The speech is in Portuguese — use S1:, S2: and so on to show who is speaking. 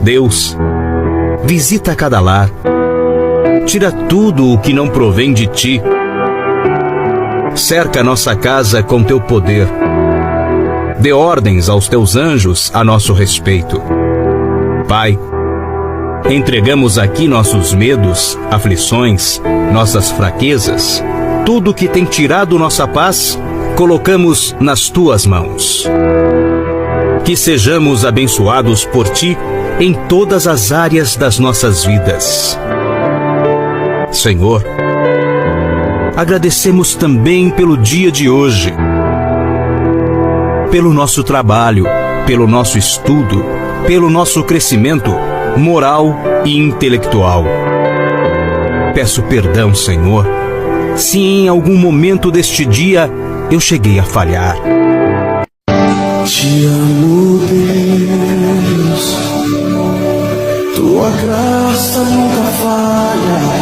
S1: Deus, visita cada lar, tira tudo o que não provém de ti, cerca nossa casa com teu poder, dê ordens aos teus anjos a nosso respeito. Pai, entregamos aqui nossos medos, aflições, nossas fraquezas, tudo que tem tirado nossa paz, colocamos nas tuas mãos. Que sejamos abençoados por ti em todas as áreas das nossas vidas. Senhor, agradecemos também pelo dia de hoje, pelo nosso trabalho, pelo nosso estudo, pelo nosso crescimento moral e intelectual. Peço perdão, Senhor, se em algum momento deste dia eu cheguei a falhar.
S2: Te amo, Deus, tua graça nunca falha.